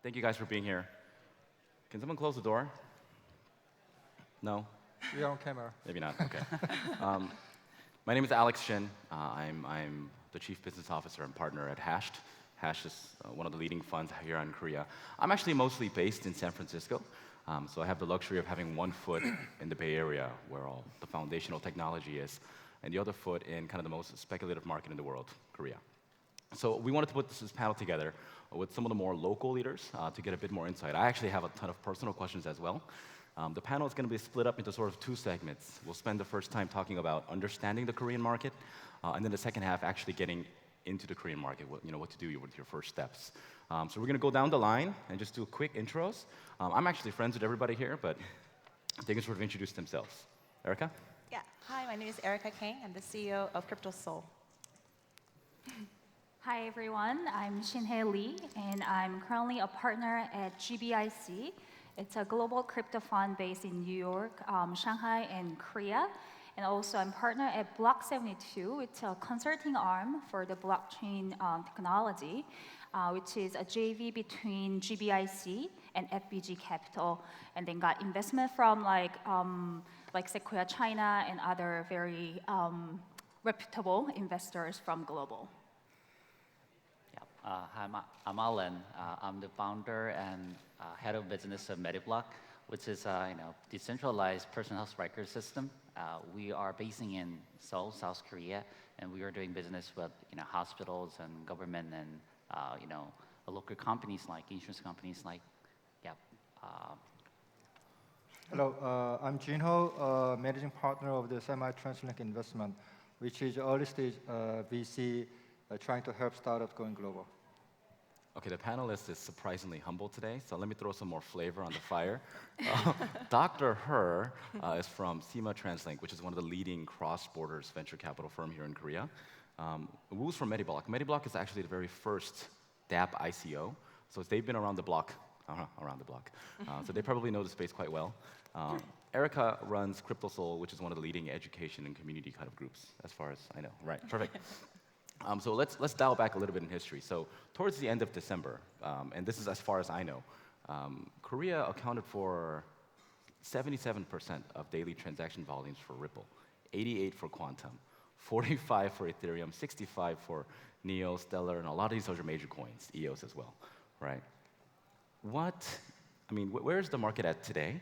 Thank you guys for being here. Can someone close the door? No? We're on camera. Maybe not, okay. My name is Alex Shin. I'm the Chief Business Officer and partner at Hashed. Hash is one of the leading funds here in Korea. I'm actually mostly based in San Francisco, so I have the luxury of having one foot in the Bay Area, where all the foundational technology is, and the other foot in kind of the most speculative market in the world, Korea. So we wanted to put this panel together with some of the more local leaders to get a bit more insight. I actually have a ton of personal questions as well. The panel is going to be split up into sort of two segments. We'll spend the first time talking about understanding the Korean market, and then the second half actually getting into the Korean market, what to do with your first steps. So we're going to go down the line and just do quick intros. I'm actually friends with everybody here, but they can sort of introduce themselves. Erica? Yeah. Hi, my name is Erica Kang. I'm the CEO of KryptoSeoul. Hi everyone, I'm Sinhae Lee, and I'm currently a partner at GBIC. It's a global crypto fund based in New York, Shanghai, and Korea. And also I'm partner at Block 72, it's a consulting arm for the blockchain technology, which is a JV between GBIC and FBG Capital, and then got investment from like Sequoia China and other very reputable investors from global. Hi, I'm Alan. I'm the founder and head of business of MediBloc, which is a decentralized personal health record system. We are basing in Seoul, South Korea, and we are doing business with hospitals and government and local companies like insurance companies like Hello, I'm Jinho, managing partner of the Semi-Translink Investment, which is early stage VC trying to help startups going global. Okay, the panelist is surprisingly humble today, so let me throw some more flavor on the fire. Dr. Her is from Semi-Translink, which is one of the leading cross-borders venture capital firm here in Korea. Woo's from MediBloc. MediBloc is actually the very first dApp ICO, so they've been around the block, so they probably know the space quite well. Erica runs KryptoSeoul, which is one of the leading education and community kind of groups, as far as I know. Right, perfect. So let's dial back a little bit in history. So towards the end of December, and this is as far as I know, Korea accounted for 77% of daily transaction volumes for Ripple, 88 for Quantum, 45 for Ethereum, 65 for Neo, Stellar, and a lot of these other major coins, EOS as well, right? Where is the market at today,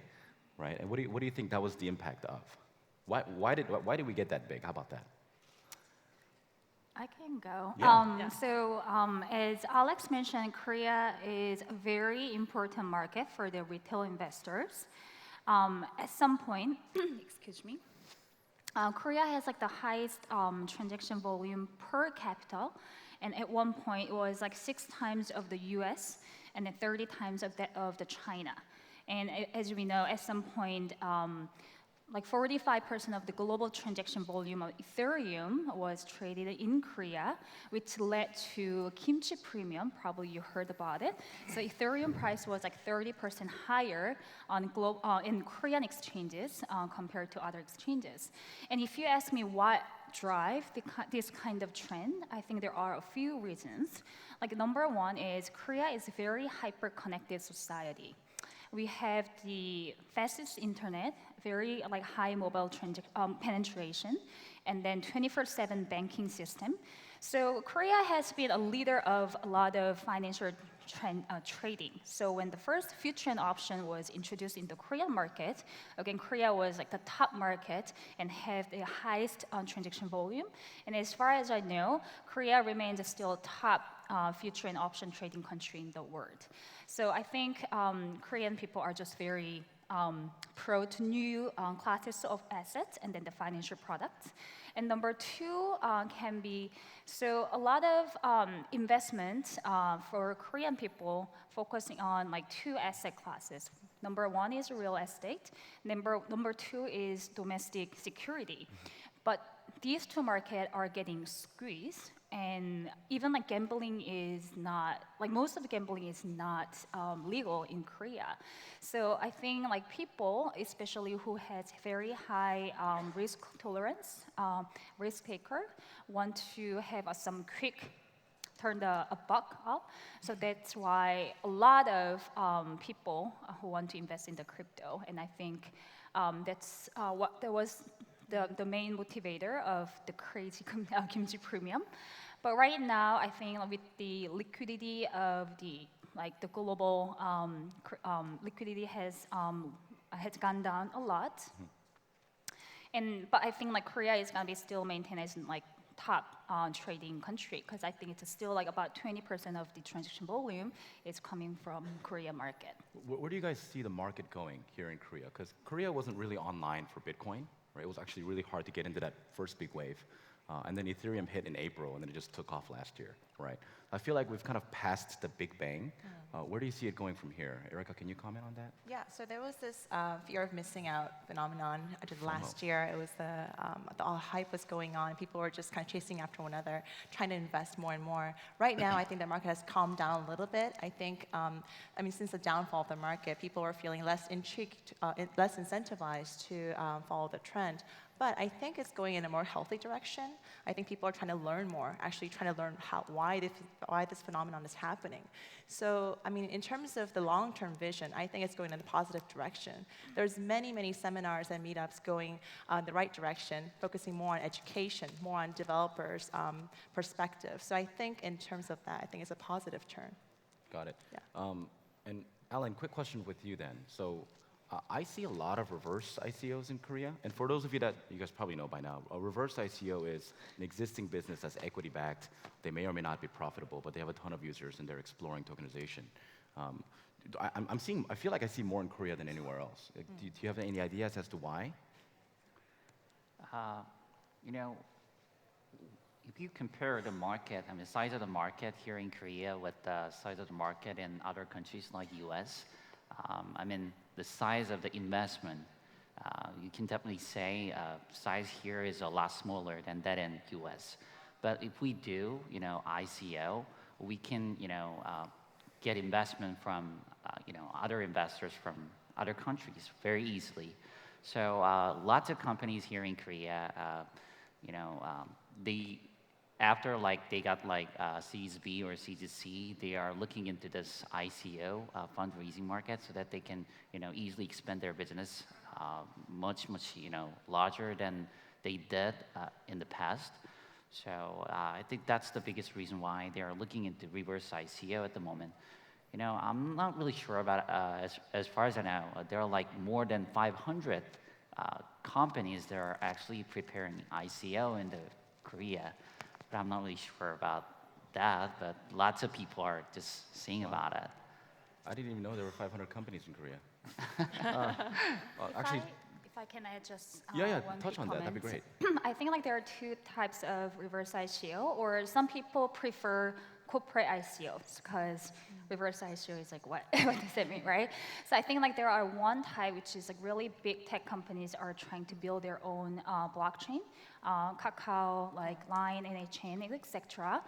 right? And what do you think that was the impact of? Why did we get that big? How about that? I can go. Yeah. So as Alex mentioned, Korea is a very important market for the retail investors. At some point, excuse me, Korea has like the highest transaction volume per capita, and at one point it was like 6 times of the US and then 30 times of the China. And as we know, at some point, like 45% of the global transaction volume of Ethereum was traded in Korea, which led to kimchi premium. Probably you heard about it. So Ethereum price was like 30% higher in Korean exchanges compared to other exchanges. And if you ask me what drive this kind of trend, I think there are a few reasons. Like number one is Korea is a very hyper-connected society. We have the fastest internet, very high mobile penetration, and then 24/7 banking system. So Korea has been a leader of a lot of financial trading. So when the first future option was introduced in the Korean market, again, Korea was like the top market and have the highest transaction volume. And as far as I know, Korea remains still top future and option trading country in the world. So I think Korean people are just very pro to new classes of assets and then the financial products. And number two can be, so a lot of investment for Korean people focusing on like 2 asset classes. Number one is real estate. Number two is domestic security. But these 2 markets are getting squeezed. And even like gambling is not, like most of the gambling is not legal in Korea. So I think like people, especially who has very high risk tolerance, risk taker, want to have some quick turned a buck up. So that's why a lot of people who want to invest in the crypto, and I think that was the main motivator of the crazy kimchi premium. But right now, I think with the liquidity of the global liquidity has gone down a lot. But I think Korea is gonna be still maintained as top trading country because I think it's still about 20% of the transaction volume is coming from Korea market. Where do you guys see the market going here in Korea? Because Korea wasn't really online for Bitcoin, right? It was actually really hard to get into that first big wave. And then Ethereum hit in April, and then it just took off last year, right? I feel like we've kind of passed the big bang. Where do you see it going from here? Erica, can you comment on that? Yeah, so there was this fear of missing out phenomenon last year. It was the all hype was going on. People were just kind of chasing after one another, trying to invest more and more. Right now, I think the market has calmed down a little bit. I think, since the downfall of the market, people were feeling less intrigued, less incentivized to follow the trend. But I think it's going in a more healthy direction. I think people are trying to learn more, actually trying to learn why this phenomenon is happening. So, in terms of the long-term vision, I think it's going in a positive direction. There's many, many seminars and meetups going the right direction, focusing more on education, more on developers' perspective. So I think in terms of that, I think it's a positive turn. Got it. Yeah. And Alan, quick question with you then. So I see a lot of reverse ICOs in Korea. And for those of you that you guys probably know by now, a reverse ICO is an existing business that's equity backed. They may or may not be profitable, but they have a ton of users and they're exploring tokenization. I feel like I see more in Korea than anywhere else. Do you have any ideas as to why? If you compare the market, the size of the market here in Korea with the size of the market in other countries like US, the size of the investment, you can definitely say size here is a lot smaller than that in US. But if we do, ICO, we can, get investment from, other investors from other countries very easily. So lots of companies here in Korea, after they got Series B or Series C, they are looking into this ICO fundraising market so that they can easily expand their business much larger than they did in the past. So I think that's the biggest reason why they are looking into reverse ICO at the moment. I'm not really sure about as far as I know, there are more than 500 companies that are actually preparing ICO in Korea. But I'm not really sure about that, but lots of people are just saying about it. I didn't even know there were 500 companies in Korea. If I can add just one touch on that. That'd be great. I think there are two types of reverse ICO, or some people prefer corporate ICOs because reverse ICO is what does that mean, right? So I think there are one type which is really big tech companies are trying to build their own blockchain, Kakao, Line, NHN, etc.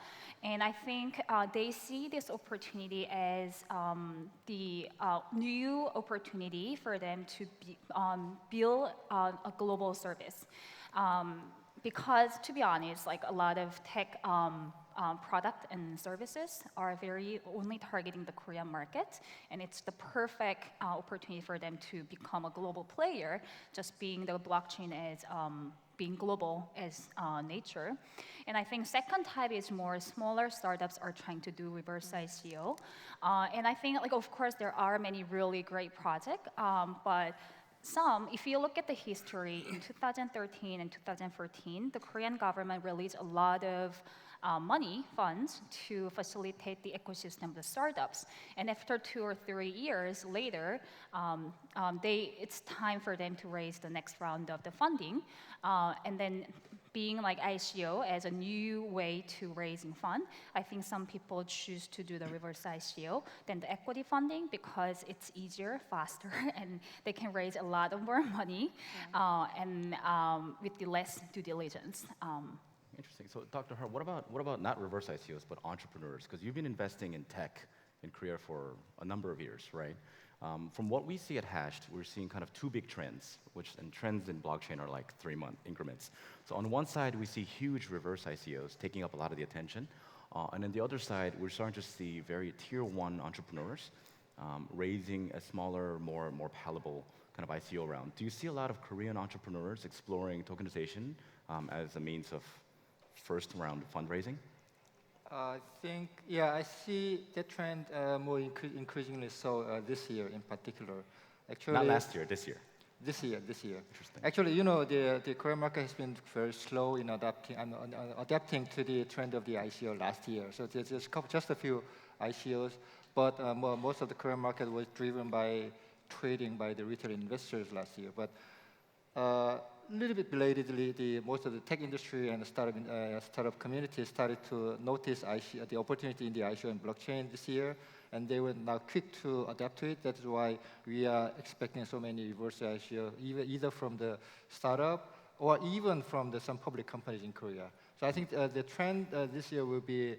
And I think they see this opportunity as the new opportunity for them to build a global service. Because to be honest, a lot of tech product and services are only targeting the Korean market, and it's the perfect opportunity for them to become a global player, just being the blockchain as being global as nature. And I think second type is more smaller startups are trying to do reverse ICO. And I think, of course, there are many really great projects, but if you look at the history, in 2013 and 2014, the Korean government released a lot of funds to facilitate the ecosystem of the startups. And after 2 or 3 years later, it's time for them to raise the next round of the funding. And then being ICO as a new way to raising fund, I think some people choose to do the reverse ICO than the equity funding because it's easier, faster, and they can raise a lot of more money and with the less due diligence. Interesting. So, Dr. Hart, what about not reverse ICOs, but entrepreneurs? Because you've been investing in tech in Korea for a number of years, right? From what we see at Hashed, we're seeing kind of 2 big trends, and trends in blockchain are 3-month increments. So on one side, we see huge reverse ICOs taking up a lot of the attention. And on the other side, we're starting to see very tier one entrepreneurs raising a smaller, more palatable kind of ICO round. Do you see a lot of Korean entrepreneurs exploring tokenization as a means of first round fundraising? I think, yeah, I see that trend more increasingly so this year in particular. Actually, Not last year, this year. This year. Interesting. Actually, the Korean market has been very slow in adapting to the trend of the ICO last year. So there's just a few ICOs, but most of the Korean market was driven by trading by the retail investors last year. But a little bit belatedly, most of the tech industry and the startup community started to notice the opportunity in the ICO and blockchain this year, and they were now quick to adapt to it. That's why we are expecting so many reverse ICO, either from the startup or even from some public companies in Korea. So I think the trend this year will be,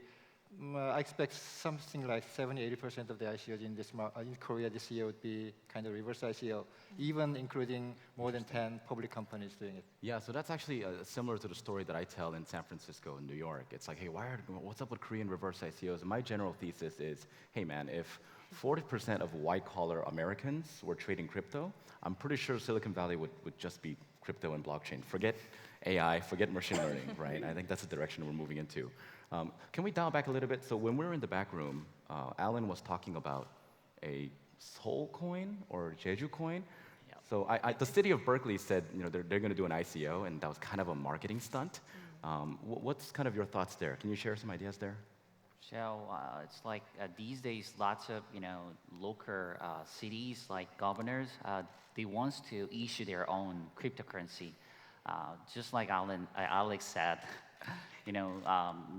I expect something like 70–80% of the ICOs in Korea this year would be kind of reverse ICO, even including more than 10 public companies doing it. Yeah, so that's actually similar to the story that I tell in San Francisco and New York. It's like, hey, what's up with Korean reverse ICOs? And my general thesis is, hey man, if 40% of white-collar Americans were trading crypto, I'm pretty sure Silicon Valley would just be crypto and blockchain. Forget AI, forget machine learning, right? I think that's the direction we're moving into. Can we dial back a little bit? So when we were in the back room, Alan was talking about a Seoul coin or Jeju coin. Yep. So the city of Berkeley said they're going to do an ICO, and that was kind of a marketing stunt. What's kind of your thoughts there? Can you share some ideas there? So it's like these days, lots of local cities like governors, they want to issue their own cryptocurrency. Just like Alex said,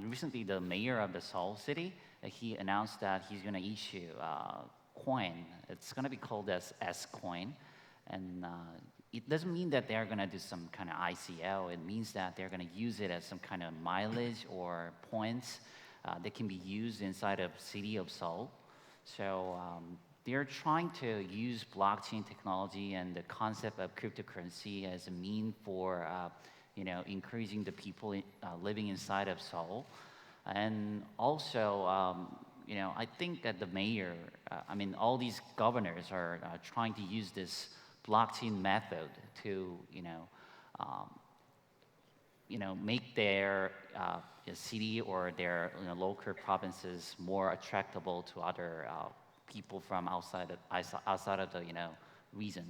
recently the mayor of the Seoul city, he announced that he's going to issue a coin. It's going to be called as S coin, and it doesn't mean that they're going to do some kind of ICO. It means that they're going to use it as some kind of mileage or points that can be used inside of city of Seoul. So they're trying to use blockchain technology and the concept of cryptocurrency as a mean for increasing the people living inside of Seoul. And also, I think that the mayor, all these governors are trying to use this blockchain method to, make their city or their local provinces more attractable to other people from outside of the region.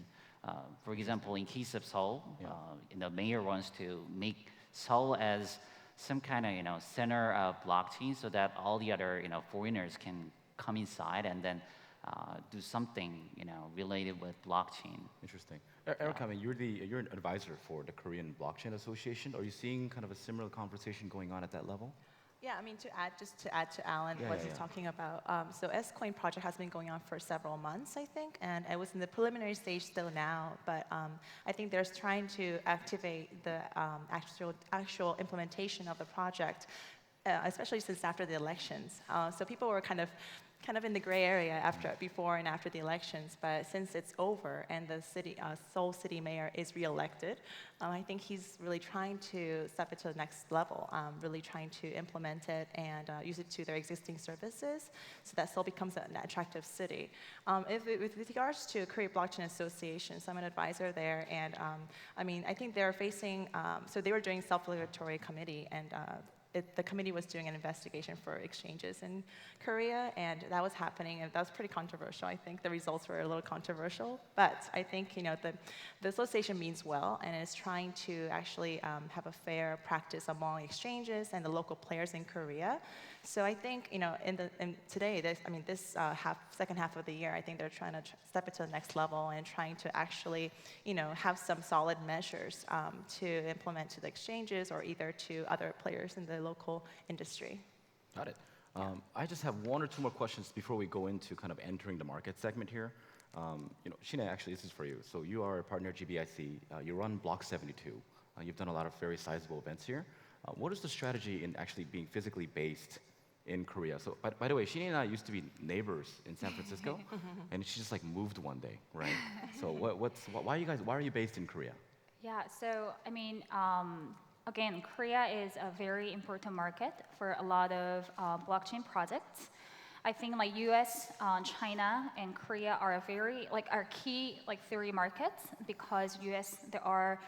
For example, in case of Seoul, the mayor wants to make Seoul as some kind of center of blockchain, so that all the other foreigners can come inside and then do something related with blockchain. Interesting. Erica, you're an advisor for the Korean Blockchain Association. Are you seeing kind of a similar conversation going on at that level? Yeah, to add to Alan what he's talking about. So S-Coin project has been going on for several months, I think, and it was in the preliminary stage still now, but I think they're trying to activate the actual implementation of the project, especially since after the elections. So people were kind of in the gray area before and after the elections, but since it's over and the Seoul city mayor is re-elected, I think he's really trying to step it to the next level, really trying to implement it and use it to their existing services so that Seoul becomes an attractive city. With regards to Korea Blockchain Association, so I'm an advisor there, and I think they're facing, so they were doing self-regulatory committee, and the committee was doing an investigation for exchanges in Korea, and that was happening, and that was pretty controversial. I think the results were a little controversial, but I think the association means well, and is trying to actually have a fair practice among exchanges and the local players in Korea. So I think today, this second half of the year, I think they're trying to step it to the next level and trying to actually have some solid measures to implement to the exchanges or either to other players in the local industry. Got it. I just have one or two more questions before we go into kind of entering the market segment here. Sinhae, actually, this is for you. So you are a partner at GBIC. You run Block 72. You've done a lot of very sizable events here. What is the strategy in actually being physically based in Korea? So, by the way, Shin and I used to be neighbors in San Francisco, and she just moved one day, right? So why are you based in Korea? Yeah, so again, Korea is a very important market for a lot of blockchain projects. I think like U.S., China, and Korea are our key three markets because U.S. there are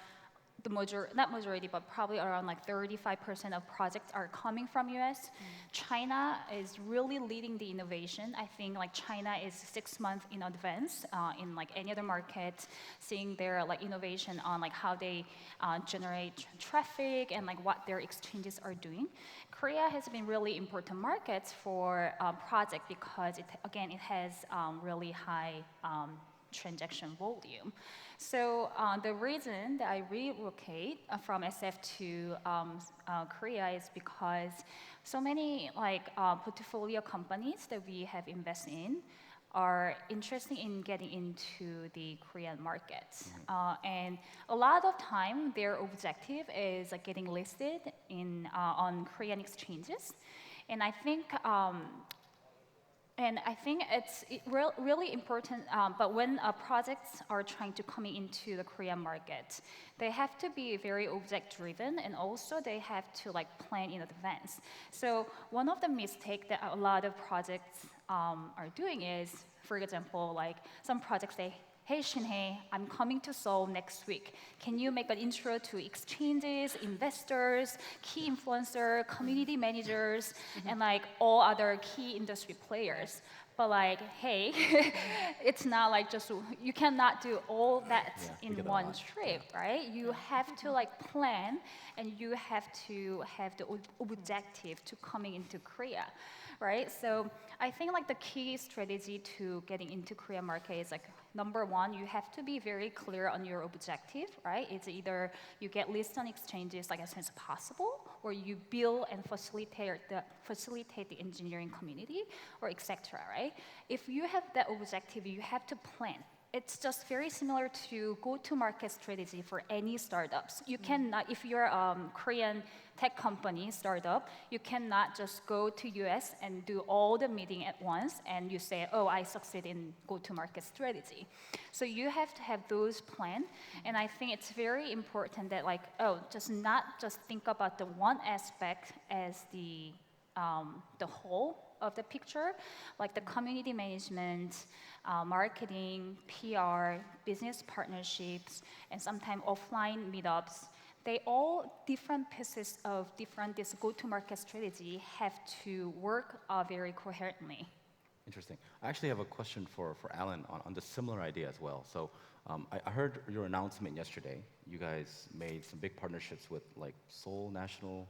not majority, but probably around 35% of projects are coming from US. China is really leading the innovation. I think China is 6 months in advance in any other market, seeing their innovation on how they generate traffic and what their exchanges are doing. Korea has been really important markets for project because it has really high transaction volume. So the reason that I relocate from SF to Korea is because so many portfolio companies that we have invested in are interested in getting into the Korean markets. And a lot of time their objective is getting listed on Korean exchanges. And I think it's really important, but when projects are trying to come into the Korean market, they have to be very object-driven, and also they have to plan in advance. So one of the mistakes that a lot of projects are doing is, for example, some projects say, hey, Sinhae, I'm coming to Seoul next week. Can you make an intro to exchanges, investors, key influencer, community managers, and all other key industry players? But hey, it's not just, you cannot do all that in one trip, right? You have to plan, and you have to have the objective to coming into Korea, right? So I think the key strategy to getting into Korea market is number one, you have to be very clear on your objective, right? It's either you get listed on exchanges as soon as possible, or you build and facilitate the engineering community, or etc. Right? If you have that objective, you have to plan. It's just very similar to go-to-market strategy for any startups. You cannot, if you're a Korean tech company startup, you cannot just go to US and do all the meeting at once and you say, oh, I succeed in go-to-market strategy. So you have to have those plans. And I think it's very important that not just think about the one aspect as the whole of the picture, like the community management, marketing, PR, business partnerships, and sometimes offline meetups. They all different pieces of this go-to-market strategy have to work very coherently. Interesting. I actually have a question for Alan on the similar idea as well. So I heard your announcement yesterday. You guys made some big partnerships with Seoul National,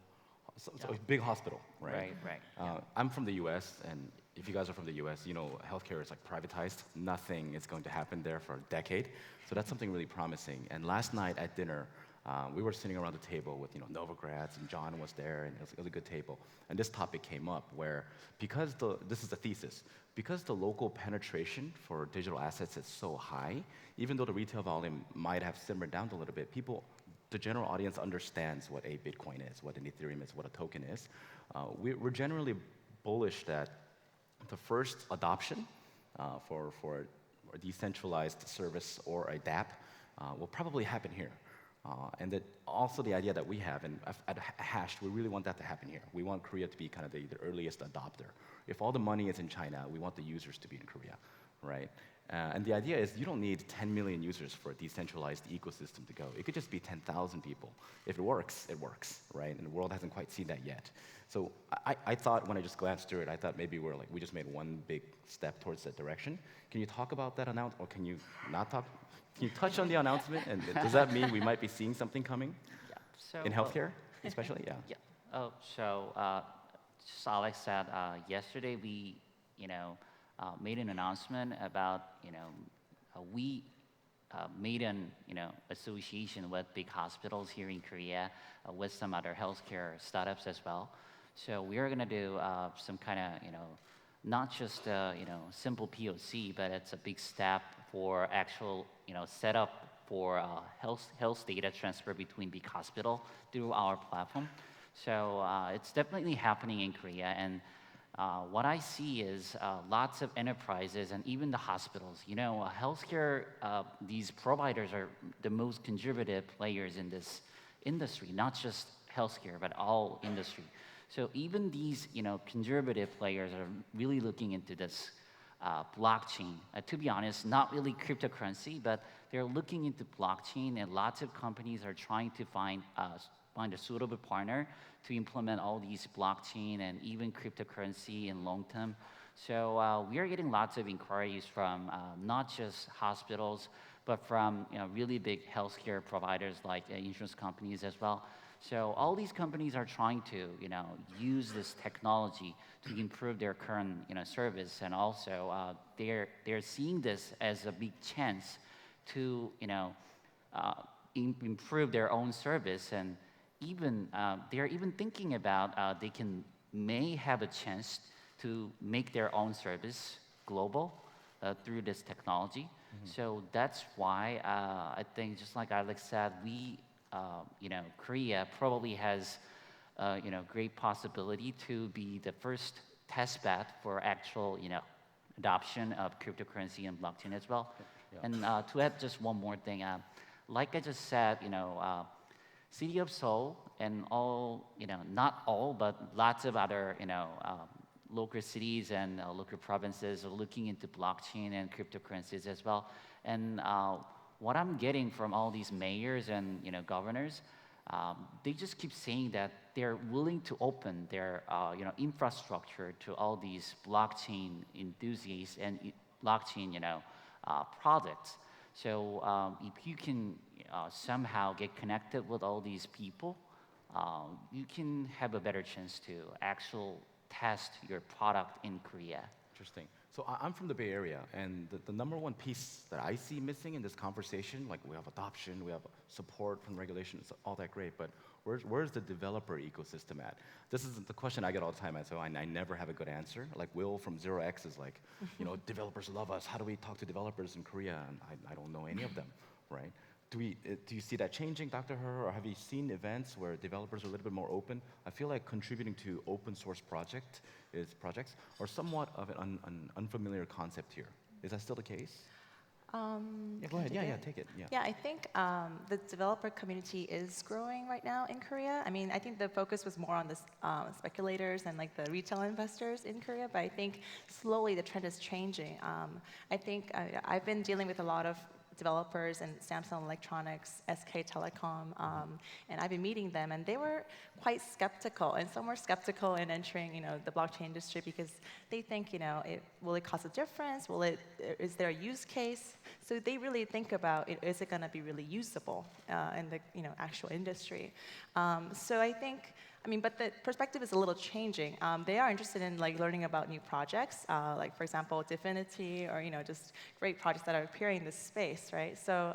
a big hospital, right? Right. I'm from the US, and if you guys are from the US, you know healthcare is privatized. Nothing is going to happen there for a decade. So that's something really promising. And last night at dinner, we were sitting around the table with Novograds, and John was there, and it was a good table. And this topic came up where, this is the thesis, because the local penetration for digital assets is so high, even though the retail volume might have simmered down a little bit, the general audience understands what a Bitcoin is, what an Ethereum is, what a token is. We're generally bullish that the first adoption for a decentralized service or a dApp will probably happen here. And that also the idea that we have, and at Hashed, we really want that to happen here. We want Korea to be kind of the earliest adopter. If all the money is in China, we want the users to be in Korea, right? And the idea is you don't need 10 million users for a decentralized ecosystem to go. It could just be 10,000 people. If it works, right? And the world hasn't quite seen that yet. So I thought, when I just glanced through it, I thought maybe we just made one big step towards that direction. Can you talk about that announcement, or can you not talk? Can you touch on the announcement? And does that mean we might be seeing something coming? Yeah. So, in healthcare, especially? Yeah. Yeah. Oh, so just Alex said, yesterday we, made an announcement about, we made an, association with big hospitals here in Korea, with some other healthcare startups as well. So we are gonna do some kind of, not just simple POC, but it's a big step for actual, setup for health data transfer between big hospital through our platform. So it's definitely happening in Korea, and what I see is lots of enterprises and even the hospitals. Healthcare, these providers are the most conservative players in this industry, not just healthcare, but all industry. So even these, conservative players are really looking into this blockchain. To be honest, not really cryptocurrency, but they're looking into blockchain, and lots of companies are trying to find a suitable partner to implement all these blockchain and even cryptocurrency in long term. So we are getting lots of inquiries from not just hospitals, but from really big healthcare providers like insurance companies as well. So all these companies are trying to use this technology to improve their current service, and also they're seeing this as a big chance to improve their own service, and even they're even thinking about they may have a chance to make their own service global through this technology. So that's why I think, just like Alex said, we, Korea probably has, great possibility to be the first test bed for actual, adoption of cryptocurrency and blockchain as well. Yeah. And to add just one more thing, like I just said, City of Seoul and all, not all, but lots of other, local cities and local provinces are looking into blockchain and cryptocurrencies as well. And what I'm getting from all these mayors and governors, they just keep saying that they're willing to open their infrastructure to all these blockchain enthusiasts and blockchain projects. So if you can somehow get connected with all these people, you can have a better chance to test your product in Korea. Interesting. So I'm from the Bay Area, and the number one piece that I see missing in this conversation, like we have adoption, we have support from regulations, all that great, but where's the developer ecosystem at? This is the question I get all the time, and so I never have a good answer. Like Will from 0x is like, developers love us. How do we talk to developers in Korea? And I don't know any of them, right? Do you see that changing, Dr. He, or have you seen events where developers are a little bit more open? I feel like contributing to open source projects are somewhat of an unfamiliar concept here. Is that still the case? Yeah, go ahead. Yeah, take it. Yeah, I think the developer community is growing right now in Korea. I mean, I think the focus was more on the speculators and like the retail investors in Korea, but I think slowly the trend is changing. I think I've been dealing with a lot of developers and Samsung Electronics, SK Telecom, and I've been meeting them, and they were quite skeptical, and some were skeptical in entering, the blockchain industry because they think, will it cause a difference? Is there a use case? So they really think about, is it going to be really usable in the, actual industry? So I think. But the perspective is a little changing. They are interested in learning about new projects, like for example, Divinity, or just great projects that are appearing in this space, right? So,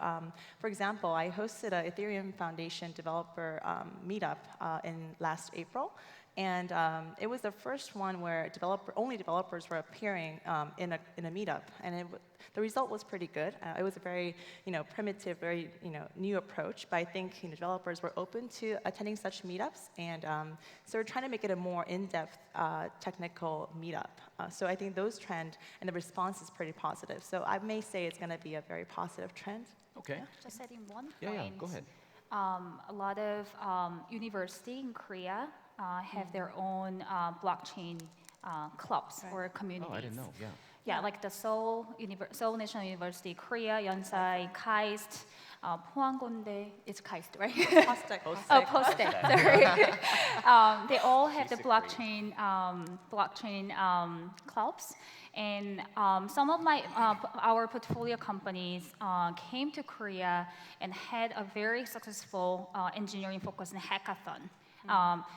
for example, I hosted an Ethereum Foundation developer meetup in last April. And it was the first one where only developers were appearing in a meetup, and the result was pretty good. It was a very, primitive, very, new approach. But I think developers were open to attending such meetups, and so we're trying to make it a more in-depth technical meetup. So I think those trend and the response is pretty positive. So I may say it's going to be a very positive trend. Okay. Yeah. Just adding one point. Yeah, go ahead. A lot of university in Korea have their own blockchain clubs or communities. Oh, I didn't know. Yeah. Yeah, like the Seoul National University, Korea, Yonsei, KAIST, Pohanggondae, it's KAIST, right? Postec. Oh, Postec, sorry. They all have the Basically. blockchain clubs. And some of our portfolio companies came to Korea and had a very successful engineering-focused hackathon.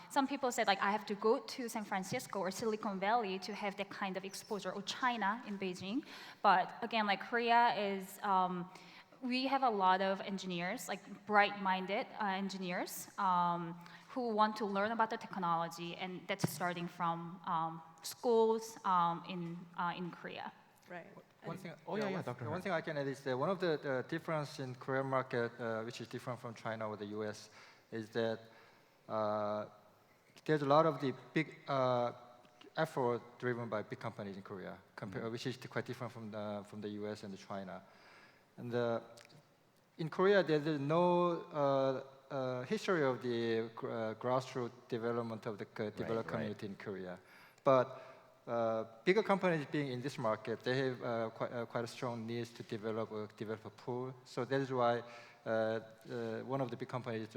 Some people said, I have to go to San Francisco or Silicon Valley to have that kind of exposure, or China in Beijing. But again, Korea is, we have a lot of engineers, bright-minded engineers who want to learn about the technology, and that's starting from schools in Korea. Right. One thing, Dr. One thing I can add is that one of the difference in Korean market, which is different from China or the US, is that there's a lot of the big effort driven by big companies in Korea, which is quite different from the US and China. And in Korea, there's no history of the grassroots development of the developer right. community in Korea. But bigger companies being in this market, they have quite a strong needs to develop a developer pool. So that is why one of the big companies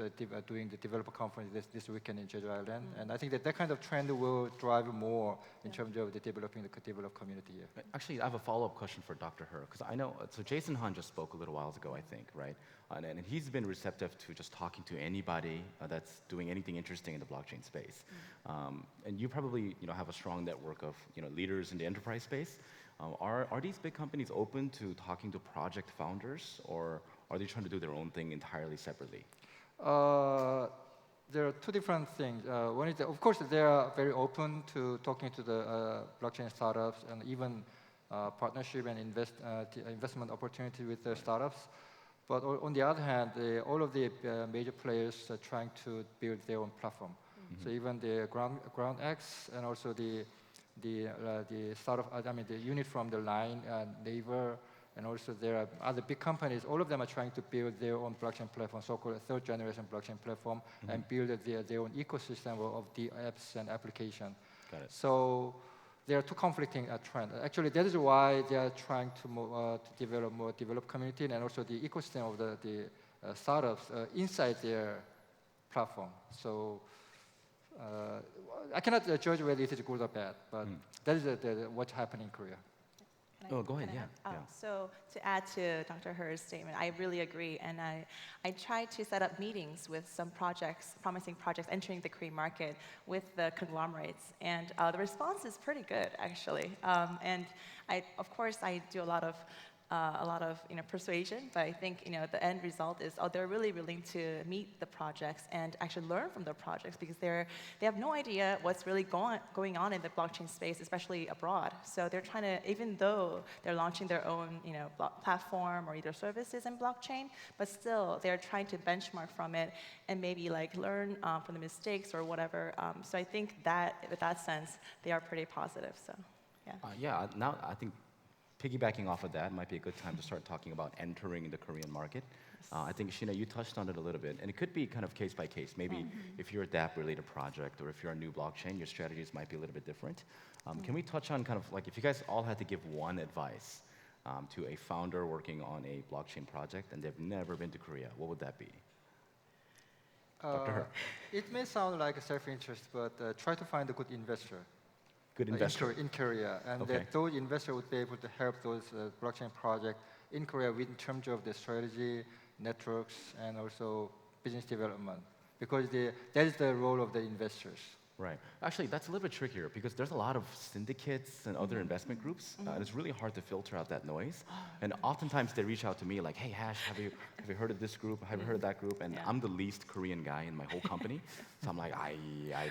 doing the developer conference this weekend in Jeju Island. And I think that kind of trend will drive more in terms of the developing the developer community here. Actually, I have a follow-up question for Dr. He, because I know, so Jason Han just spoke a little while ago, I think, right? And he's been receptive to just talking to anybody that's doing anything interesting in the blockchain space. And you probably, have a strong network of, leaders in the enterprise space. Are these big companies open to talking to project founders, or are they trying to do their own thing entirely separately? There are two different things. One is that, of course, they are very open to talking to the blockchain startups and even partnership and investment opportunity with the startups. But on the other hand, all of the major players are trying to build their own platform. So even the GroundX and also the startup, the unit from the Line, Naver, and also there are other big companies. All of them are trying to build their own blockchain platform, so-called third-generation blockchain platform, and build their own ecosystem of the apps and application. Got it. So there are two conflicting trends. Actually, that is why they are trying to develop more developed community and also the ecosystem of the startups inside their platform. So I cannot judge whether it is good or bad, but that is what's happening in Korea. Oh, go ahead, yeah. So to add to Dr. He's statement, I really agree, and I tried to set up meetings with some projects, promising projects entering the Korean market with the conglomerates, and the response is pretty good, actually. And of course, I do a lot of persuasion, but I think the end result is they're really willing to meet the projects and actually learn from the projects, because they have no idea what's really going on in the blockchain space, especially abroad. So they're trying to, even though they're launching their own platform or either services in blockchain, but still they're trying to benchmark from it and maybe learn from the mistakes or whatever. So I think that, with that sense, they are pretty positive. So yeah. Now I think, piggybacking off of that might be a good time to start talking about entering the Korean market. I think, Shin, you touched on it a little bit, and it could be kind of case by case. Maybe if you're a DApp-related project or if you're a new blockchain, your strategies might be a little bit different. Can we touch on kind of if you guys all had to give one advice to a founder working on a blockchain project and they've never been to Korea, what would that be? Dr. He. It may sound like a self-interest, but try to find a good investor. Good investor. In Korea, and Okay. that those investors would be able to help those blockchain projects in Korea in terms of the strategy, networks, and also business development, because that is the role of the investors. Right. Actually, that's a little bit trickier because there's a lot of syndicates and other investment groups, and it's really hard to filter out that noise. And oftentimes they reach out to me like, "Hey, Hash, have you heard of this group? Have you heard of that group?" And I'm the least Korean guy in my whole company, so I'm like, I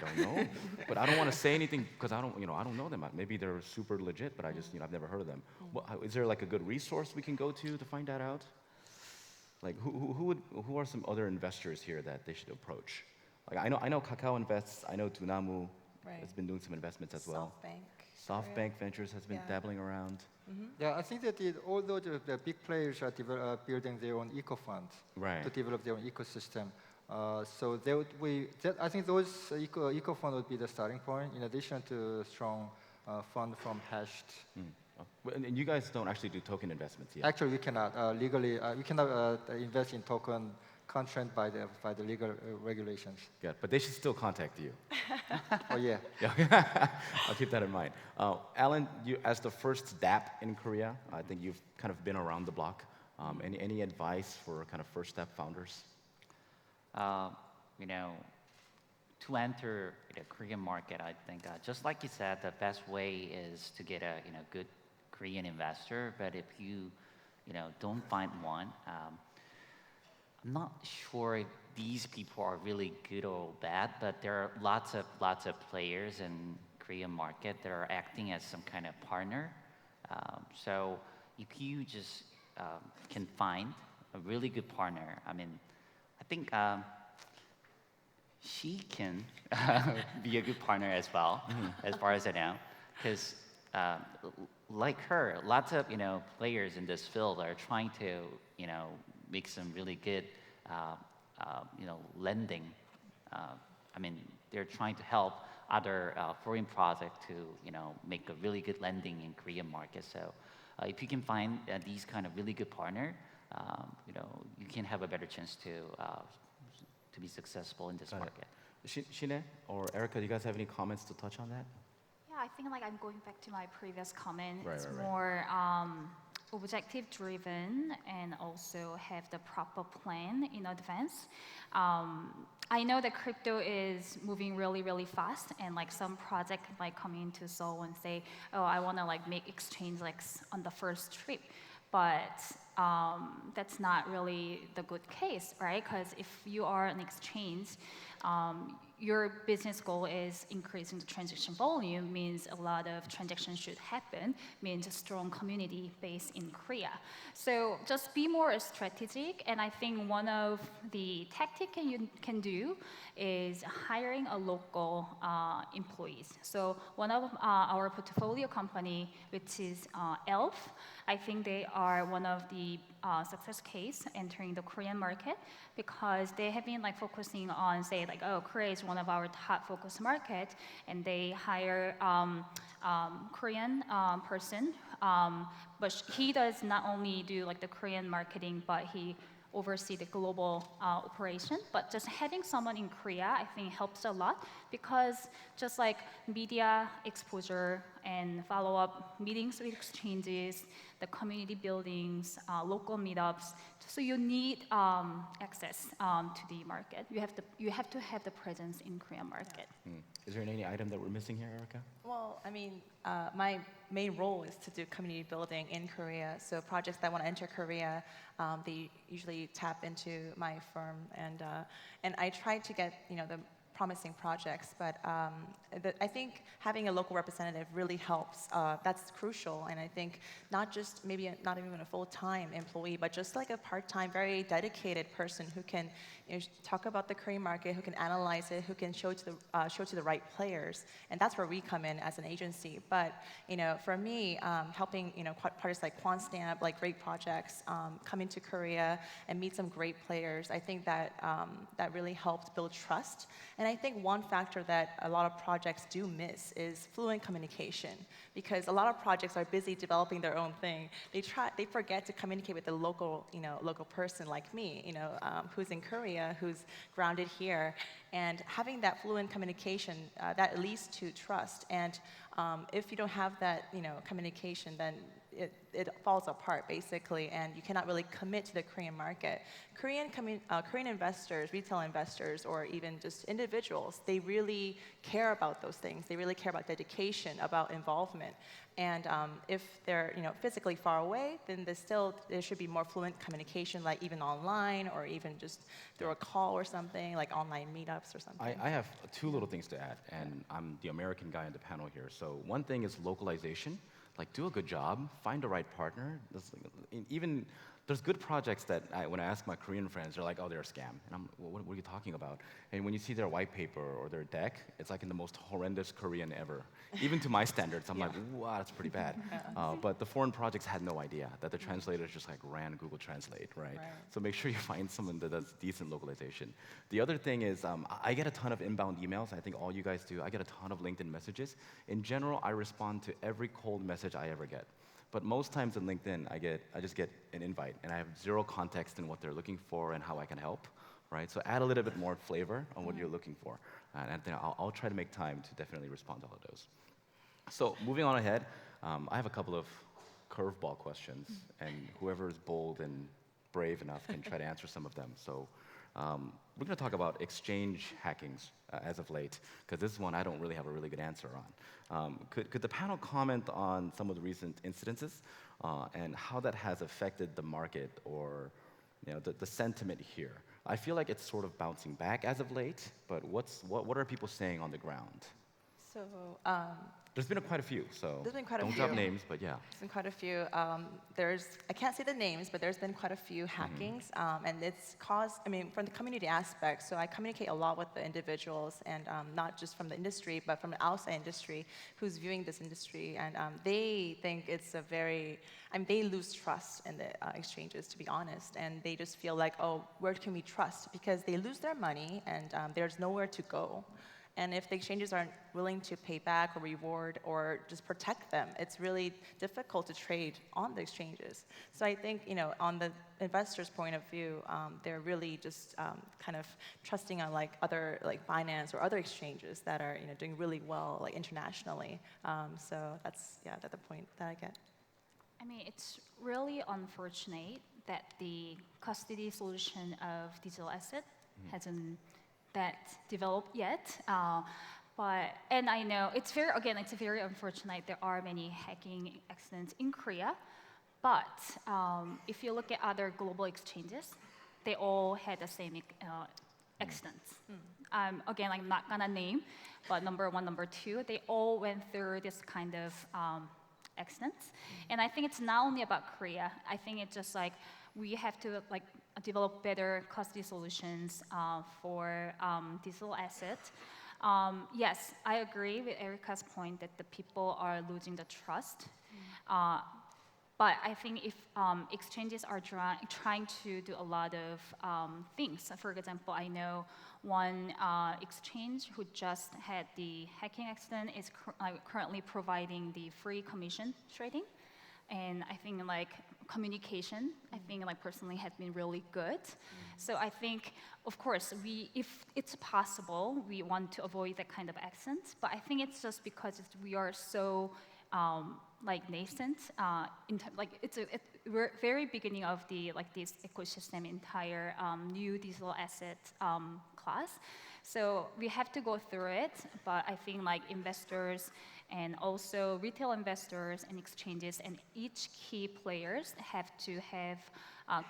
don't know, but I don't want to say anything because I don't know them. Maybe they're super legit, but I've never heard of them. Is there like a good resource we can go to find that out? Like who are some other investors here that they should approach? Like I know Kakao invests. I know Dunamu has been doing some investments as well. SoftBank Ventures has been dabbling around. Yeah, I think that although the big players are building their own eco funds to develop their own ecosystem, so I think those eco fund would be the starting point. In addition to strong fund from Hashed. And you guys don't actually do token investments yet. Actually, we cannot legally. We cannot invest in token constrained by the legal regulations. Good, but they should still contact you. Oh yeah. I'll keep that in mind. Alan, you as the first DApp in Korea, I think you've kind of been around the block. Any advice for kind of first step founders? To enter the Korean market, I think just like you said, the best way is to get a good Korean investor. But if you don't find one, I'm not sure if these people are really good or bad, but there are lots of players in Korean market that are acting as some kind of partner. So if you just can find a really good partner, I think she can be a good partner as well, as far as I know, because like her, lots of players in this field are trying to make some really good lending. I mean, they're trying to help other foreign projects to make a really good lending in Korean market. So if you can find these kind of really good partner, you can have a better chance to be successful in this market. Shinhae or Erica, do you guys have any comments to touch on that? Yeah, I think like I'm going back to my previous comment. Right, It's right, right. more objective driven and also have the proper plan in advance. I know that crypto is moving really, really fast, and like some project like coming into Seoul and say, oh, I want to like make exchange like on the first trip, but that's not really the good case, right? Because if you are an exchange, your business goal is increasing the transaction volume, means a lot of transactions should happen, means a strong community base in Korea. So just be more strategic, and I think one of the tactics you can do is hiring a local employees. So one of our portfolio company, which is ELF, I think they are one of the success case entering the Korean market, because they have been like focusing on, say, like, oh, Korea is one of our top focus market, and they hire Korean person, but he does not only do like the Korean marketing, but he oversee the global operation. But just having someone in Korea, I think helps a lot, because just like media exposure and follow-up meetings with exchanges, the community buildings, local meetups, so you need access to the market. You have to have the presence in Korean market. Is there any item that we're missing here, Erica? Well, I mean, my main role is to do community building in Korea. So projects that want to enter Korea, they usually tap into my firm, and I try to get the promising projects, but I think having a local representative really helps. That's crucial, and I think not just maybe not even a full-time employee, but just like a part-time, very dedicated person who can talk about the Korean market, who can analyze it, who can show to the right players, and that's where we come in as an agency. But for me, helping projects like QuantStamp, like great projects, come into Korea and meet some great players, I think that that really helped build trust. And I think one factor that a lot of projects do miss is fluent communication, because a lot of projects are busy developing their own thing. They forget to communicate with the local person like me, who's in Korea, who's grounded here, and having that fluent communication that leads to trust. And if you don't have that, communication, then it falls apart basically, and you cannot really commit to the Korean market. Korean investors, retail investors, or even just individuals, they really care about those things. They really care about dedication, about involvement. And if they're physically far away, then there should be more fluent communication, like even online, or even just through a call or something, like online meetups or something. I have two little things to add, and I'm the American guy in the panel here. So one thing is localization. Like, do a good job, find the right partner. There's good projects that when I ask my Korean friends, they're like, oh, they're a scam. And I'm, what are you talking about? And when you see their white paper or their deck, it's like in the most horrendous Korean ever. Even to my standards, I'm like, wow, that's pretty bad. But the foreign projects had no idea that the translators just like ran Google Translate, right? So make sure you find someone that does decent localization. The other thing is, I get a ton of inbound emails. I think all you guys do. I get a ton of LinkedIn messages. In general, I respond to every cold message I ever get. But most times in LinkedIn, I just get an invite, and I have zero context in what they're looking for and how I can help, right? So add a little bit more flavor on what you're looking for, and then I'll try to make time to definitely respond to all of those. So moving on ahead, I have a couple of curveball questions, and whoever is bold and brave enough can try to answer some of them. So we're going to talk about exchange hackings as of late, because this is one I don't really have a really good answer on. Could the panel comment on some of the recent incidences and how that has affected the market or the sentiment here? I feel like it's sort of bouncing back as of late, but what are people saying on the ground? So There's been quite a few, so There's been quite a don't drop few. names, but yeah. there's been quite a few. I can't say the names, but there's been quite a few hackings, and it's caused. I mean, from the community aspect. So I communicate a lot with the individuals, and not just from the industry, but from the outside industry, who's viewing this industry, and they think it's a very. I mean, they lose trust in the exchanges, to be honest, and they just feel like, oh, where can we trust? Because they lose their money, and there's nowhere to go. And if the exchanges aren't willing to pay back or reward or just protect them, it's really difficult to trade on the exchanges. So I think, on the investor's point of view, they're really just kind of trusting on like other like Binance or other exchanges that are doing really well like internationally. So that's the point that I get. I mean, it's really unfortunate that the custody solution of digital asset hasn't that developed yet. And I know it's very unfortunate there are many hacking accidents in Korea. But if you look at other global exchanges, they all had the same accidents. Again, I'm not gonna name, but number one, number two, they all went through this kind of accidents. And I think it's not only about Korea. I think it's just like we have to like develop better custody solutions for digital assets. Yes, I agree with Erica's point that the people are losing the trust. But I think if exchanges are trying to do a lot of things, for example, I know one exchange who just had the hacking accident is currently providing the free commission trading. And I think like communication, I think like personally has been really good. So I think, of course, if it's possible, we want to avoid that kind of accidents. But I think it's just because we are so like nascent, it's we're very beginning of the like this ecosystem entire new digital asset class. So we have to go through it. But I think like investors and also retail investors and exchanges and each key players have to have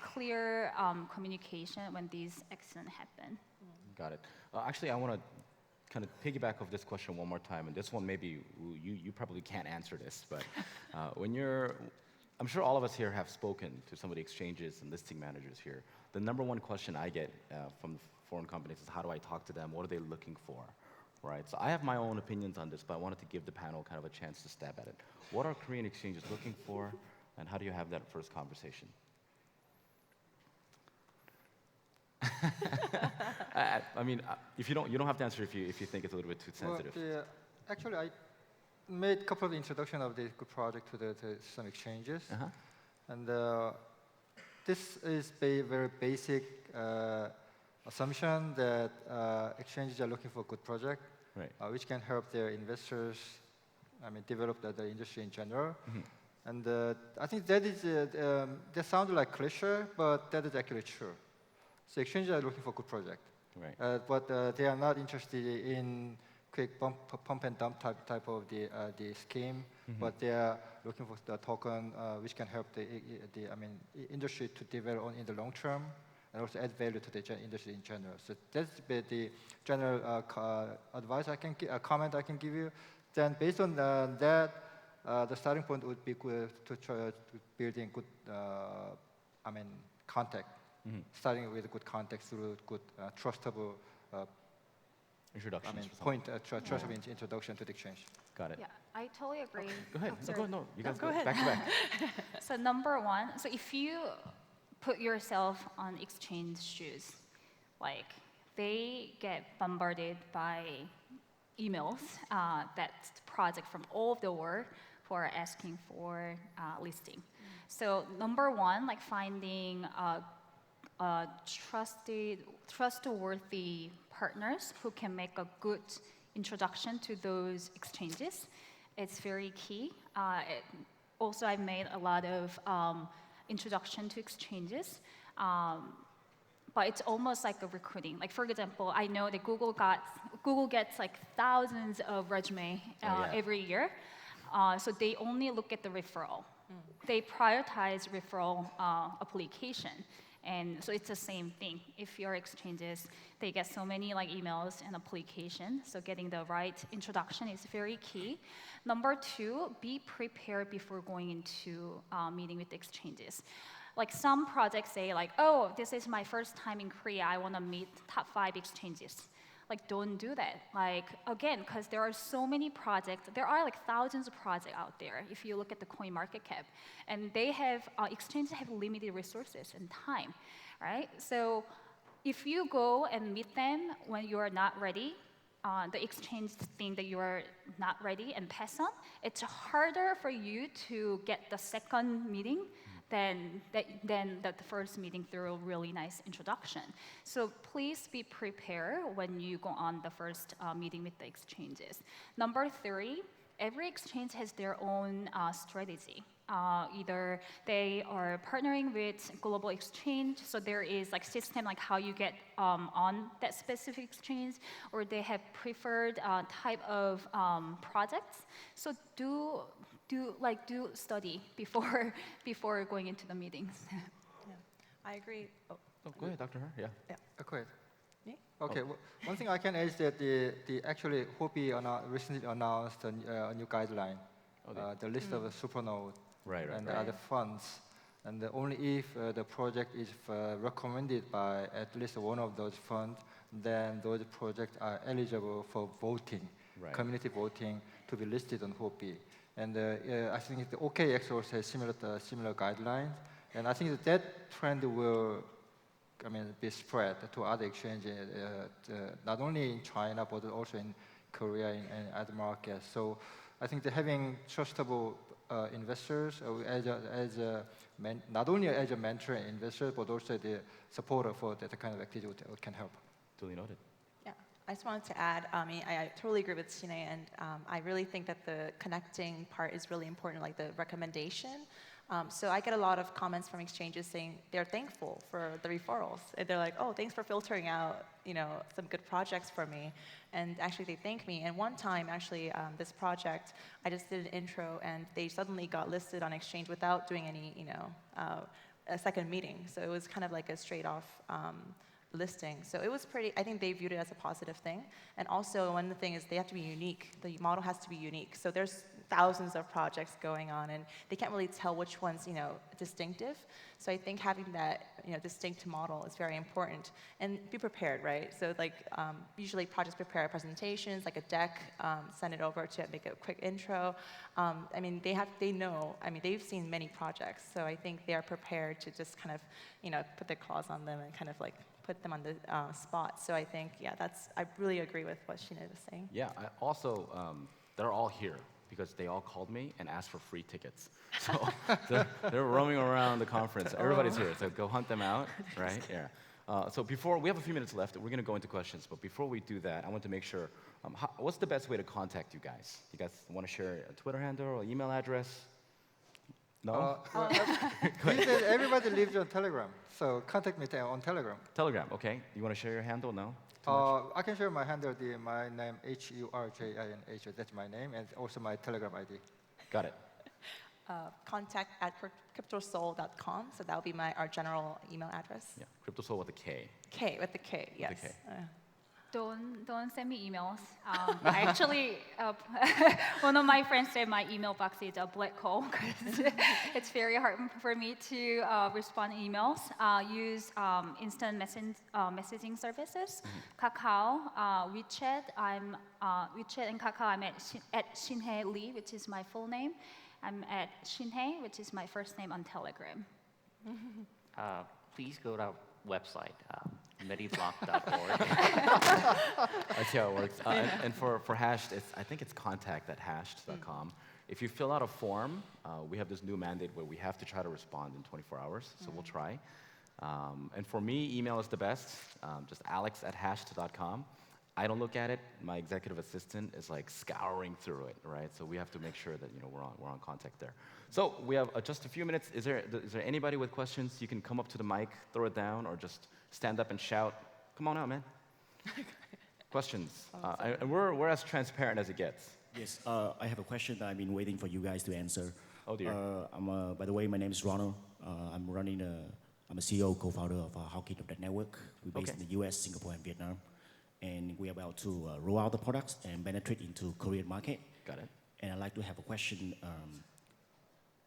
clear communication when these accidents happen. Got it. Actually, I want to kind of piggyback off this question one more time, and this one maybe you probably can't answer this, but I'm sure all of us here have spoken to some of the exchanges and listing managers here. The number one question I get from foreign companies is how do I talk to them? What are they looking for? Right. So I have my own opinions on this, but I wanted to give the panel kind of a chance to stab at it. What are Korean exchanges looking for, and how do you have that first conversation? I mean, if you don't have to answer if you think it's a little bit too sensitive. Well, actually, I made a couple of introduction of this good project to some exchanges, and this is a very basic assumption that exchanges are looking for a good project, right. Which can help their investors, develop the industry in general. And I think that is that sounds like cliche, but that is actually true. So exchanges are looking for a good project, right. But they are not interested in quick pump and dump type of the scheme, but they are looking for the token which can help the industry to develop in the long term and also add value to the industry in general. So that's the general advice I can comment I can give you. Then based on that, the starting point would be good to try to building good contact. Starting with good context through good, trustable introductions. Trustable introduction to the exchange. Got it. Yeah, I totally agree. Okay. Go ahead. Oh, No, you guys go ahead. back to back. So number one, so if you put yourself on exchange shoes, like they get bombarded by emails that's project from all over the world who are asking for listing. So number one, like finding trustworthy partners who can make a good introduction to those exchanges. It's very key. Also, I made a lot of introduction to exchanges, but it's almost like a recruiting. Like for example, I know that Google gets like thousands of resume every year, so they only look at the referral. They prioritize referral application. And so it's the same thing. If your exchanges, they get so many like emails and applications, so getting the right introduction is very key. Number 2, be prepared before going into meeting with the exchanges. Like some projects say like, oh, this is my first time in Korea, I want to meet top 5 exchanges. Like, don't do that. Like, again, because there are so many projects, there are like thousands of projects out there if you look at the coin market cap. And they have, exchanges have limited resources and time, right? So if you go and meet them when you are not ready, the exchange think that you are not ready and pass on, it's harder for you to get the second meeting than the first meeting through a really nice introduction. So please be prepared when you go on the first meeting with the exchanges. Number 3, every exchange has their own strategy. Either they are partnering with global exchange, so there is like system like how you get on that specific exchange, or they have preferred type of projects. So do study before going into the meetings. Yeah, I agree. Oh, Go ahead, Dr. Her. Yeah. Great. me? Okay, one thing I can add is that the actually Huobi recently announced a new guideline, the list of supernode Right. and the other funds. And only if the project is recommended by at least one of those funds, then those projects are eligible for voting, community voting, to be listed on Huobi. And I think the OKX also has similar guidelines. And I think that trend will, be spread to other exchanges, not only in China, but also in Korea and other markets. So I think that having trustable investors not only as a mentor and investor, but also the supporter for that kind of activity can help. Duly noted. Yeah, I just wanted to add, I totally agree with Sinhae, and I really think that the connecting part is really important, like the recommendation. So I get a lot of comments from exchanges saying they're thankful for the referrals. And they're like, oh, thanks for filtering out, some good projects for me. And actually they thank me. And one time, actually, this project, I just did an intro and they suddenly got listed on exchange without doing any, a second meeting. So it was kind of like a straight off listing. So it was pretty, I think they viewed it as a positive thing. And also one thing is they have to be unique. The model has to be unique. So there's thousands of projects going on and they can't really tell which one's, distinctive. So I think having that, distinct model is very important. And be prepared, right? So like usually projects prepare presentations, like a deck, send it over to make a quick intro. They know, they've seen many projects. So I think they are prepared to just kind of, put their claws on them and kind of like put them on the spot. So I think, I really agree with what Shin was saying. Yeah, I also, they're all here because they all called me and asked for free tickets. So they're roaming around the conference. Everybody's here, so go hunt them out, right? Yeah. So we have a few minutes left. We're going to go into questions, but before we do that, I want to make sure, what's the best way to contact you guys? You guys want to share a Twitter handle or email address? No? Everybody lives on Telegram, so contact me on Telegram. Telegram, okay. You want to share your handle? No? I can share my handle, my name, HURJINH, that's my name, and also my Telegram ID. Got it. Contact at KryptoSeoul.com, so that will be our general email address. Yeah, KryptoSeoul with a K. With the K, yes. With a K. Don't send me emails. I actually, one of my friends said my email box is a black hole because it's very hard for me to respond to emails. Use instant messaging services, Kakao, WeChat. WeChat and Kakao. I'm at Sinhae Lee, which is my full name. I'm at Sinhae, which is my first name on Telegram. Please go to our website, MediBloc.org. That's how it works. And for Hashed, I think it's contact@hashed.com. If you fill out a form, we have this new mandate where we have to try to respond in 24 hours, so we'll try. And for me, email is the best, just alex@hashed.com. I don't look at it. My executive assistant is like scouring through it, right? So we have to make sure that we're on contact there. So we have just a few minutes. Is there anybody with questions? You can come up to the mic, throw it down, or just stand up and shout. Come on out, man. Questions? And we're as transparent as it gets. Yes, I have a question that I've been waiting for you guys to answer. Oh dear. By the way, my name is Ronald. I'm running I'm a CEO, co-founder of Howkit Network. We're based Okay. in the US, Singapore, and Vietnam. And we're about to roll out the products and penetrate into Korean market. Got it. And I'd like to have a question.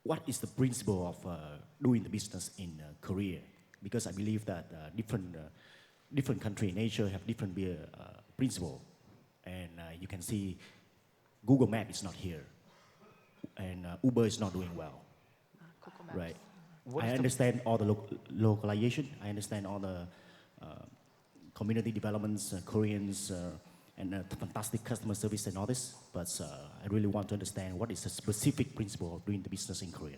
What is the principle of doing the business in Korea? Because I believe that different countries in Asia have different principle. And you can see Google Maps is not here. And Uber is not doing well. Google Maps. Right. What I is the- understand all the localization. I understand all the community developments, Koreans, and fantastic customer service and all this. But I really want to understand what is the specific principle of doing the business in Korea.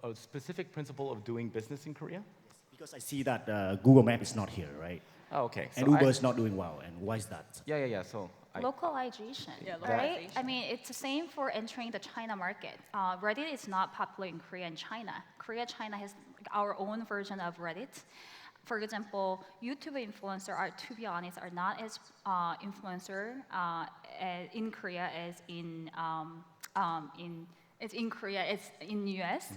A specific principle of doing business in Korea? Because I see that Google Map is not here, right? Oh, okay. And So Uber I- is not doing well. And why is that? Yeah. So Localization, Yeah, right? localization. I mean, it's the same for entering the China market. Reddit is not popular in Korea and China. China has our own version of Reddit. For example, YouTube influencers are, to be honest, are not as influencer in Korea as in Korea, it's in US.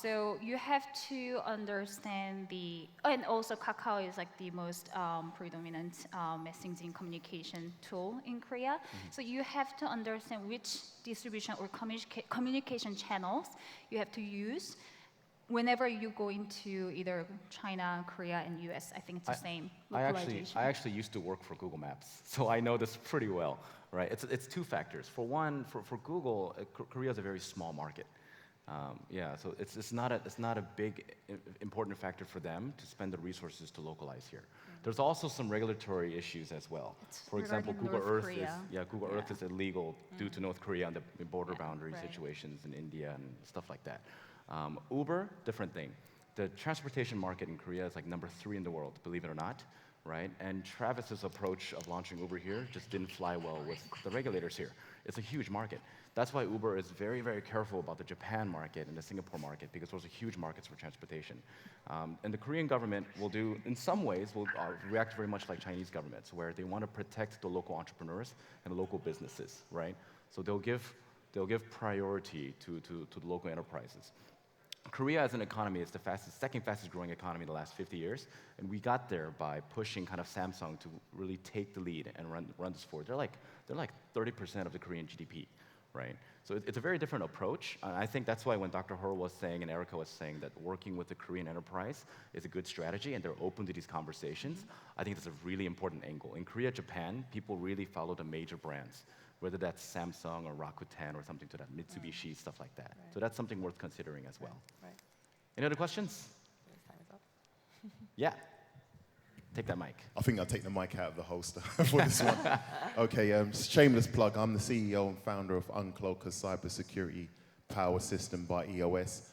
So you have to understand and also Kakao is like the most predominant messaging communication tool in Korea. So you have to understand which distribution or communication channels you have to use whenever you go into either China, Korea, and US. I think it's the same localization. I actually used to work for Google Maps, so I know this pretty well, right? It's two factors. For one, for Google, Korea is a very small market. So it's not a big important factor for them to spend the resources to localize here. There's also some regulatory issues as well. For example, regarding Google North Earth Korea. Google Earth is illegal due to North Korea and the border boundary right. situations in India and stuff like that. Uber, different thing. The transportation market in Korea is like number 3 in the world, believe it or not, right? And Travis's approach of launching Uber here just didn't fly well with the regulators here. It's a huge market. That's why Uber is very, very careful about the Japan market and the Singapore market, because those are huge markets for transportation. And the Korean government will do, in some ways, will react very much like Chinese governments, where they want to protect the local entrepreneurs and the local businesses, right? So they'll give priority to the local enterprises. Korea as an economy is the second fastest growing economy in the last 50 years, and we got there by pushing kind of Samsung to really take the lead and run this forward. They're like 30% of the Korean GDP, right? So it's a very different approach, and I think that's why when Dr. Ho was saying and Erica was saying that working with the Korean enterprise is a good strategy and they're open to these conversations, I think that's a really important angle. In Korea, Japan, people really follow the major brands, whether that's Samsung or Rakuten or something to that, Mitsubishi, stuff like that. Right. So that's something worth considering as well. Right. Any other questions? Yes, time is up. Yeah. Take that mic. I think I'll take the mic out of the holster for this one. Okay, shameless plug. I'm the CEO and founder of Uncloak, a cybersecurity power system by EOS.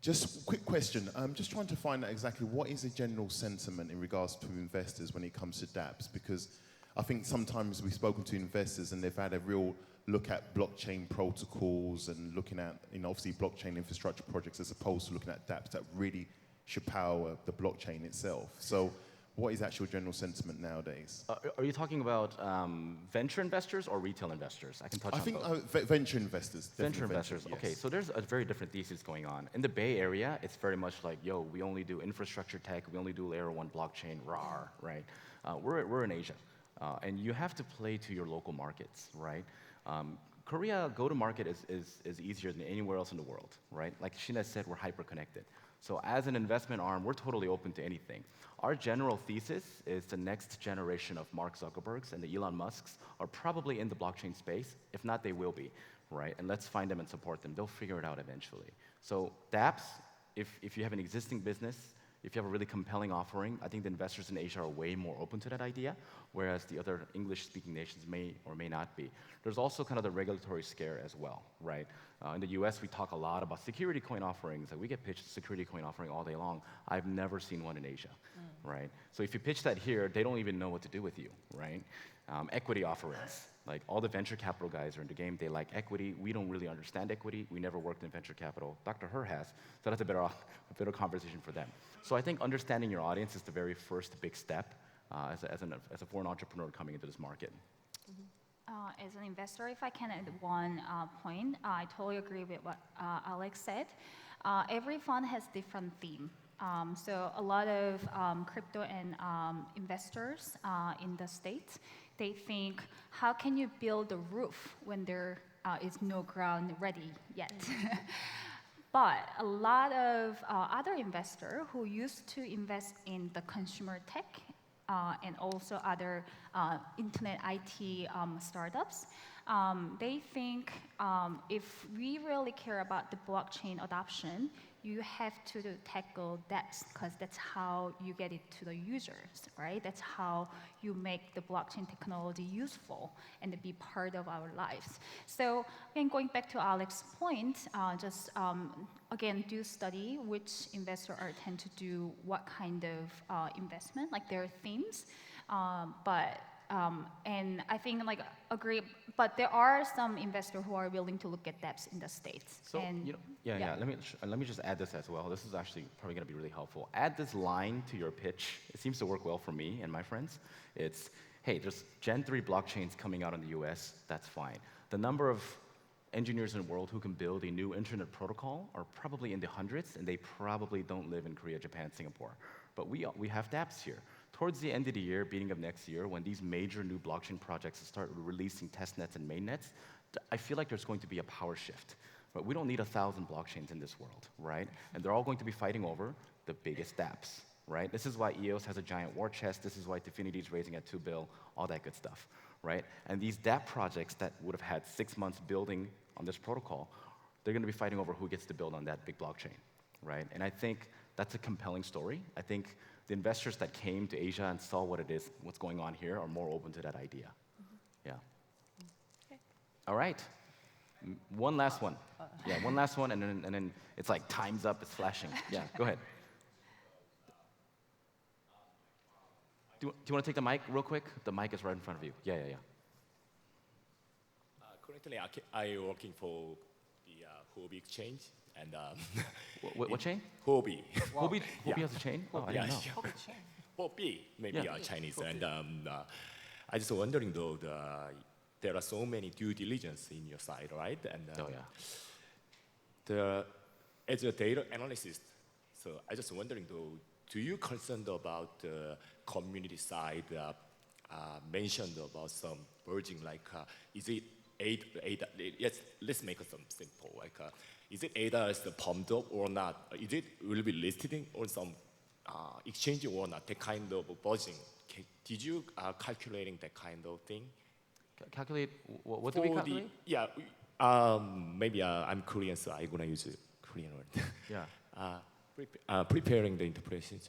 Just quick question. I'm just trying to find out exactly what is the general sentiment in regards to investors when it comes to dApps, because I think sometimes we've spoken to investors and they've had a real look at blockchain protocols and looking at, obviously blockchain infrastructure projects as opposed to looking at dApps that really should power the blockchain itself. So what is actual general sentiment nowadays? Are you talking about venture investors or retail investors? I can touch I on think both. venture investors. Venture definitely investors. yes. Okay, so there's a very different thesis going on. In the Bay Area, it's very much like, yo, we only do infrastructure tech, we only do layer 1 blockchain, rawr, right? We're in Asia. And you have to play to your local markets, right? Korea go-to-market is easier than anywhere else in the world, right? Like Shin has said, we're hyper-connected. So as an investment arm, we're totally open to anything. Our general thesis is the next generation of Mark Zuckerbergs and the Elon Musks are probably in the blockchain space. If not, they will be, right? And let's find them and support them. They'll figure it out eventually. So dApps, if you have an existing business, if you have a really compelling offering, I think the investors in Asia are way more open to that idea, whereas the other English-speaking nations may or may not be. There's also kind of the regulatory scare as well, right? In the US, we talk a lot about security coin offerings. Like we get pitched a security coin offering all day long. I've never seen one in Asia, right? So if you pitch that here, they don't even know what to do with you, right? Equity offerings. Like all the venture capital guys are in the game, they like equity. We don't really understand equity. We never worked in venture capital. Dr. Her has, so that's a better conversation for them. So I think understanding your audience is the very first big step as a foreign entrepreneur coming into this market. As an investor, if I can add one point, I totally agree with what Alex said. Every fund has different theme. So a lot of crypto and investors in the States, they think, how can you build a roof when there is no ground ready yet? But a lot of other investors who used to invest in the consumer tech and also other internet IT startups, they think if we really care about the blockchain adoption, you have to tackle dApps because that's how you get it to the users, right? That's how you make the blockchain technology useful and to be part of our lives. So again, going back to Alex's point, just again, do study which investors tend to do what kind of investment, like their themes. And I think like agree, but there are some investors who are willing to look at dApps in the States. So, and you know, let me just add this as well. This is actually probably going to be really helpful. Add this line to your pitch. It seems to work well for me and my friends. It's, hey, there's Gen 3 blockchains coming out in the US. That's fine. The number of engineers in the world who can build a new internet protocol are probably in the hundreds, and they probably don't live in Korea, Japan, Singapore. But we have dApps here. Towards the end of the year, beginning of next year, when these major new blockchain projects start releasing testnets and mainnets, I feel like there's going to be a power shift. But we don't need 1,000 blockchains in this world, right? And they're all going to be fighting over the biggest dApps, right? This is why EOS has a giant war chest. This is why Definity is raising at 2 bill, all that good stuff, right? And these dApp projects that would have had 6 months building on this protocol, they're going to be fighting over who gets to build on that big blockchain, right? And I think that's a compelling story. I think the investors that came to Asia and saw what it is, what's going on here, are more open to that idea. Yeah. Okay. All right. One last one. Yeah, one last one, and then it's like time's up, it's flashing. Yeah, go ahead. Do you want to take the mic real quick? The mic is right in front of you. Yeah. Currently, I'm working for the Huobi exchange, and What chain? Huobi. Huobi Yeah. has a chain? Oh, I didn't know. Huobi, maybe Yeah. Chinese. And I just wondering though, there are so many due diligence in your side, right? And Oh, yeah. as a data analyst, so I just wondering though, do you concerned about the community side mentioned about some verging, like is it ADA? Yes, let's make it some simple. Like, is it ADA is the pumped up or not? Is it will be listed on some exchange or not? That kind of buzzing. Did you calculating that kind of thing? Calculate, what do we calculate? Maybe I'm Korean, so I'm gonna use a Korean word. Yeah. Preparing the interpretation.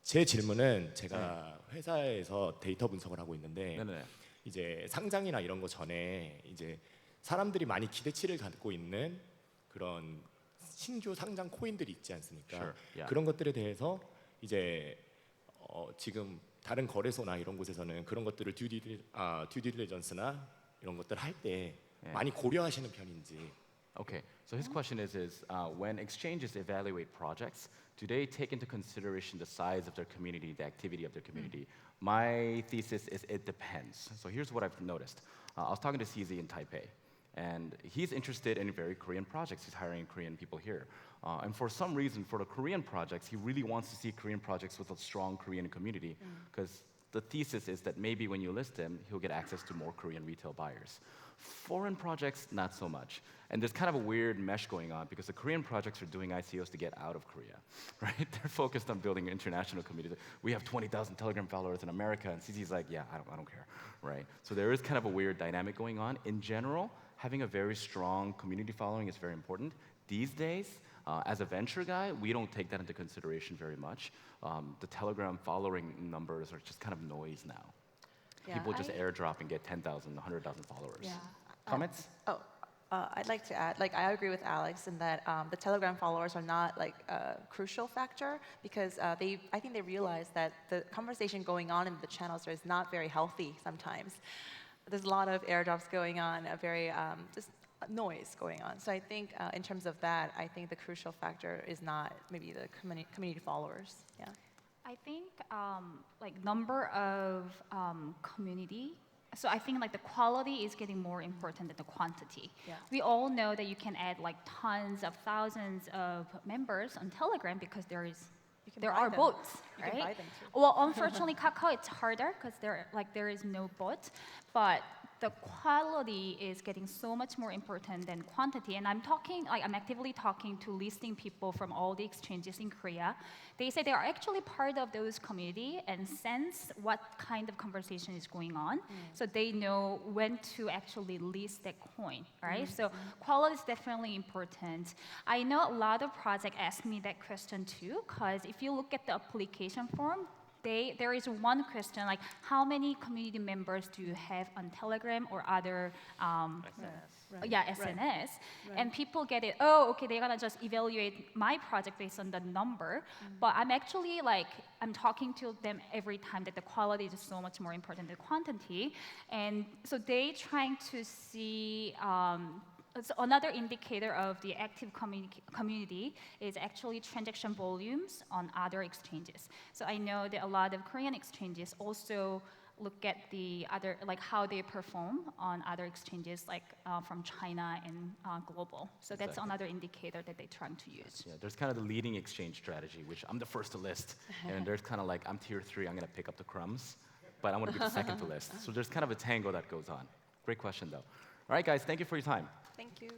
제 질문은 제가 회사에서 데이터 분석을 하고 있는데 네네. 이제 상장이나 이런 거 전에 이제 사람들이 많이 기대치를 갖고 있는 그런 신규 상장 코인들이 있지 않습니까? Sure, yeah. 그런 것들에 대해서 이제 지금 다른 거래소나 이런 곳에서는 그런 것들을 듀디리전스나 이런 것들 할 때 많이 고려하시는 편인지. Okay, so his question is when exchanges evaluate projects, do they take into consideration the size of their community, the activity of their community? My thesis is it depends. So here's what I've noticed. I was talking to CZ in Taipei, and he's interested in very Korean projects. He's hiring Korean people here. And for some reason, for the Korean projects, he really wants to see Korean projects with a strong Korean community, because the thesis is that maybe when you list them, he'll get access to more Korean retail buyers. Foreign projects, not so much. And there's kind of a weird mesh going on because the Korean projects are doing ICOs to get out of Korea, right? They're focused on building international communities. We have 20,000 Telegram followers in America, and CZ's like, yeah, I don't care, right? So there is kind of a weird dynamic going on. In general, having a very strong community following is very important. These days, as a venture guy, we don't take that into consideration very much. The Telegram following numbers are just kind of noise now. Yeah, People just airdrop and get 10,000, 100,000 followers. Yeah. Comments? I'd like to add, I agree with Alex in that the Telegram followers are not a crucial factor because I think they realize that the conversation going on in the channels is not very healthy sometimes. There's a lot of airdrops going on, a very just noise going on. So I think in terms of that, I think the crucial factor is not maybe the community followers. Yeah. I think number of community so I think like the quality is getting more important than the quantity. Yeah. We all know that you can add like tons of thousands of members on Telegram because there buy are them. bots, You right? can buy them too. Well, unfortunately, Kakao it's harder because there is no bot, but the quality is getting so much more important than quantity. And I'm actively talking to listing people from all the exchanges in Korea. They say they are actually part of those community and sense what kind of conversation is going on. So they know when to actually list that coin, right? So quality is definitely important. I know a lot of projects ask me that question too, because if you look at the application form, there is one question like, how many community members do you have on Telegram or other SNS? And people get it, oh, okay, they're gonna just evaluate my project based on the number. But I'm actually I'm talking to them every time that the quality is so much more important than quantity. And so they trying to see, so another indicator of the active community is actually transaction volumes on other exchanges. So I know that a lot of Korean exchanges also look at the other, how they perform on other exchanges, from China and global. So that's another indicator that they're trying to use. Yeah, there's kind of the leading exchange strategy, which I'm the first to list. And there's kind of I'm tier 3, I'm going to pick up the crumbs, but I want to be the second to list. So there's kind of a tango that goes on. Great question, though. All right, guys, thank you for your time. Thank you.